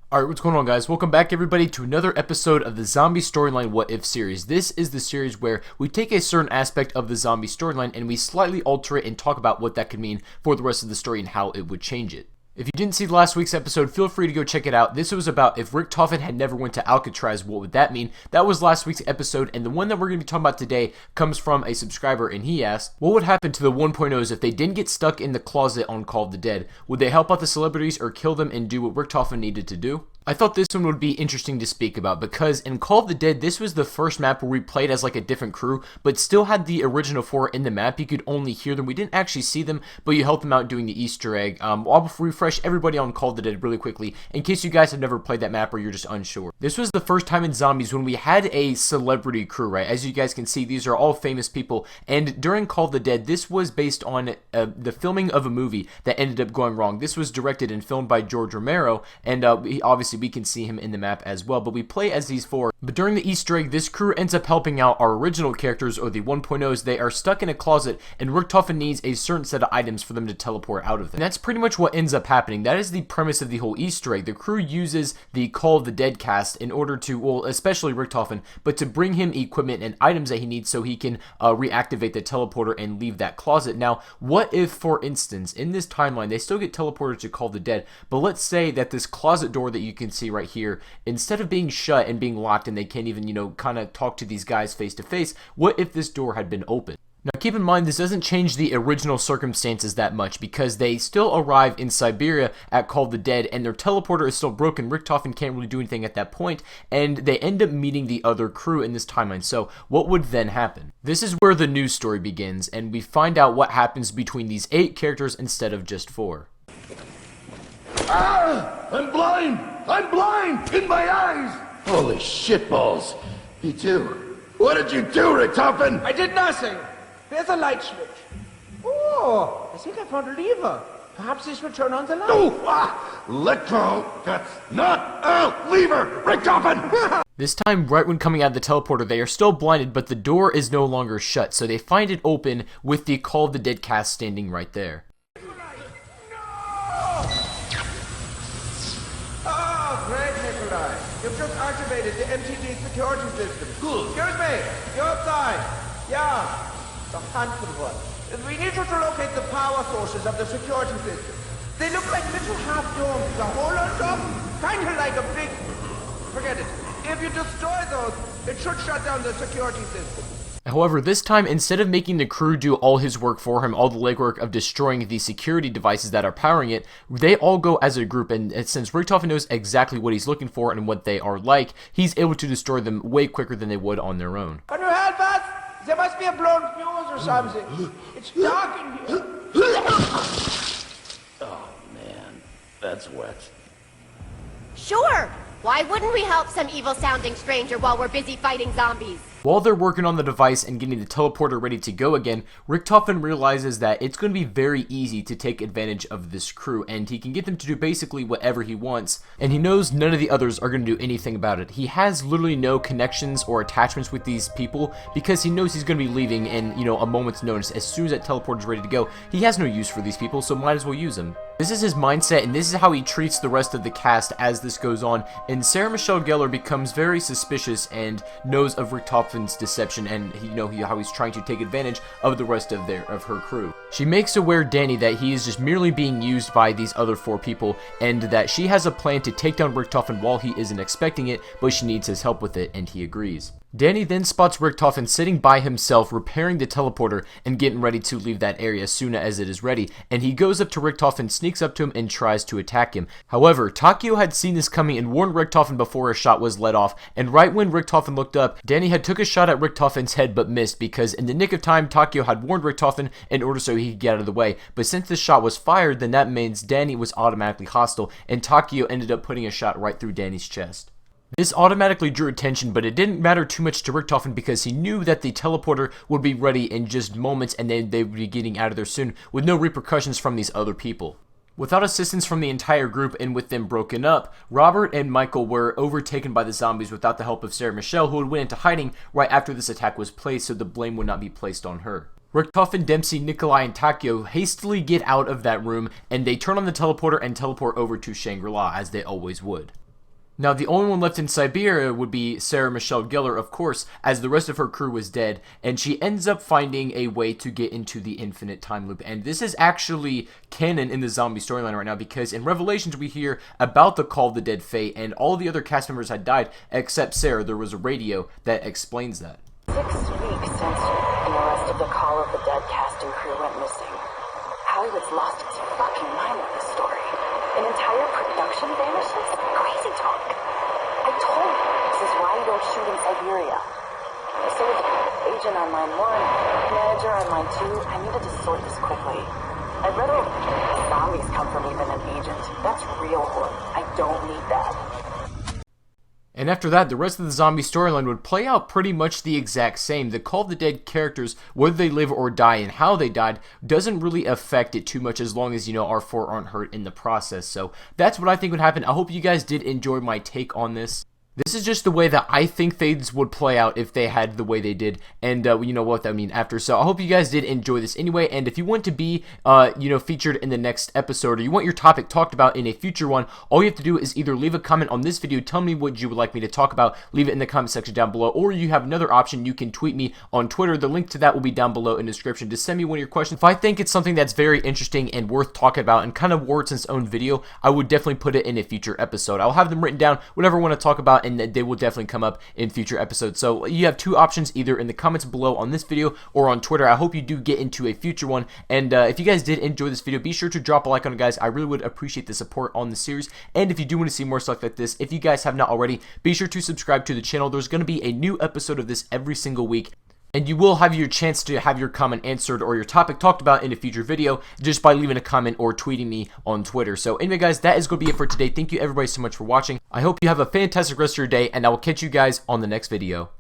Alright, what's going on, guys? Welcome back, everybody, to another episode of the Zombie Storyline What If series. This is the series where we take a certain aspect of the zombie storyline and we slightly alter it and talk about what that could mean for the rest of the story and how it would change it. If you didn't see last week's episode, feel free to go check it out. This was about if Richtofen had never went to Alcatraz, what would that mean? That was last week's episode, and the one that we're going to be talking about today comes from a subscriber, and he asked, what would happen to the 1.0s if they didn't get stuck in the closet on Call of the Dead? Would they help out the celebrities or kill them and do what Richtofen needed to do? I thought this one would be interesting to speak about because in Call of the Dead, this was the first map where we played as like a different crew, but still had the original four in the map. You could only hear them. We didn't actually see them, but you helped them out doing the Easter egg. I'll refresh everybody on Call of the Dead really quickly in case you guys have never played that map or you're just unsure. This was the first time in Zombies when we had a celebrity crew, right? As you guys can see, these are all famous people, and during Call of the Dead, this was based on the filming of a movie that ended up going wrong. This was directed and filmed by George Romero, and obviously we can see him in the map as well, but we play as these four. But during the Easter egg, this crew ends up helping out our original characters, or the 1.0s. They are stuck in a closet, and Richtofen needs a certain set of items for them to teleport out of it. And that's pretty much what ends up happening. That is the premise of the whole Easter egg. The crew uses the Call of the Dead cast in order to, well, especially Richtofen, but to bring him equipment and items that he needs so he can reactivate the teleporter and leave that closet. Now, what if, for instance, in this timeline, they still get teleported to Call of the Dead, but let's say that this closet door that you can see right here, instead of being shut and being locked and they can't even, kind of talk to these guys face to face, what if this door had been open? Now keep in mind, this doesn't change the original circumstances that much because they still arrive in Siberia at Call of the Dead and their teleporter is still broken. Richtofen can't really do anything at that point, and they end up meeting the other crew in this timeline. So what would then happen? This is where the news story begins, and we find out what happens between these 8 characters instead of just 4. Ah! I'm blind! I'm blind! In my eyes! Holy shitballs! Me too. What did you do, Richtofen? I did nothing. There's a light switch. Oh, I think I found a lever. Perhaps this will turn on the light. No! Ah! Let go! That's not a lever! Richtofen! This time, right when coming out of the teleporter, they are still blinded, but the door is no longer shut, so they find it open with the Call of the Dead cast standing right there. You've just activated the MTG security system. Good. Excuse me. You're outside. Yeah. The handsome one. We need you to locate the power sources of the security system. They look like little half domes with a hole on top. Kind of like a big... Forget it. If you destroy those, it should shut down the security system. However, this time, instead of making the crew do all his work for him, all the legwork of destroying the security devices that are powering it, they all go as a group, and since Richtofen knows exactly what he's looking for and what they are like, he's able to destroy them way quicker than they would on their own. Can you help us? There must be a blown fuse or something. It's dark in here. Oh, man. That's wet. Sure! Why wouldn't we help some evil-sounding stranger while we're busy fighting zombies? While they're working on the device and getting the teleporter ready to go again, Richtofen realizes that it's going to be very easy to take advantage of this crew, and he can get them to do basically whatever he wants, and he knows none of the others are going to do anything about it. He has literally no connections or attachments with these people because he knows he's going to be leaving in, a moment's notice. As soon as that teleporter is ready to go, he has no use for these people, so might as well use them. This is his mindset, and this is how he treats the rest of the cast as this goes on, and Sarah Michelle Gellar becomes very suspicious and knows of Richtofen's deception and how he's trying to take advantage of the rest of her crew. She makes aware Danny that he is just merely being used by these other 4 people, and that she has a plan to take down Richtofen while he isn't expecting it, but she needs his help with it, and he agrees. Danny then spots Richtofen sitting by himself repairing the teleporter and getting ready to leave that area as soon as it is ready, and he goes up to Richtofen, sneaks up to him, and tries to attack him. However, Takio had seen this coming and warned Richtofen before a shot was let off, and right when Richtofen looked up, Danny had took a shot at Richtofen's head but missed because in the nick of time, Takio had warned Richtofen in order so he could get out of the way, but since this shot was fired, then that means Danny was automatically hostile, and Takio ended up putting a shot right through Danny's chest. This automatically drew attention, but it didn't matter too much to Richtofen because he knew that the teleporter would be ready in just moments and then they would be getting out of there soon with no repercussions from these other people. Without assistance from the entire group and with them broken up, Robert and Michael were overtaken by the zombies without the help of Sarah Michelle, who had went into hiding right after this attack was placed so the blame would not be placed on her. Richtofen, Dempsey, Nikolai, and Takio hastily get out of that room and they turn on the teleporter and teleport over to Shangri-La as they always would. Now, the only one left in Siberia would be Sarah Michelle Gellar, of course, as the rest of her crew was dead, and she ends up finding a way to get into the infinite time loop. And this is actually canon in the zombie storyline right now, because in Revelations we hear about the Call of the Dead fate, and all the other cast members had died, except Sarah. There was a radio that explains that. 6 weeks since the rest of the Call of the Dead cast and crew went missing. Hollywood's lost its fucking mind with this story. An entire production vanishes? Crazy talk. I told you, this is why you don't shoot in Siberia. So with agent on line 1, manager on line 2, I needed to sort this quickly. I'd rather zombies come from even an agent. That's real horror. I don't need that. And after that, the rest of the zombie storyline would play out pretty much the exact same. The Call of the Dead characters, whether they live or die and how they died, doesn't really affect it too much as long as, our 4 aren't hurt in the process. So that's what I think would happen. I hope you guys did enjoy my take on this. This is just the way that I think things would play out if they had the way they did, and you know what I mean after. So I hope you guys did enjoy this anyway, and if you want to be, featured in the next episode, or you want your topic talked about in a future one, all you have to do is either leave a comment on this video, tell me what you would like me to talk about, leave it in the comment section down below, or you have another option, you can tweet me on Twitter. The link to that will be down below in the description. Just send me one of your questions. If I think it's something that's very interesting and worth talking about and kind of warrants its own video, I would definitely put it in a future episode. I'll have them written down, whatever I want to talk about, and they will definitely come up in future episodes. So you have 2 options, either in the comments below on this video or on Twitter. I hope you do get into a future one, and if you guys did enjoy this video, be sure to drop a like on it, guys. I really would appreciate the support on the series, and if you do want to see more stuff like this, if you guys have not already, be sure to subscribe to the channel. There's going to be a new episode of this every single week, and you will have your chance to have your comment answered or your topic talked about in a future video just by leaving a comment or tweeting me on Twitter. So anyway, guys, that is going to be it for today. Thank you everybody so much for watching. I hope you have a fantastic rest of your day, and I will catch you guys on the next video.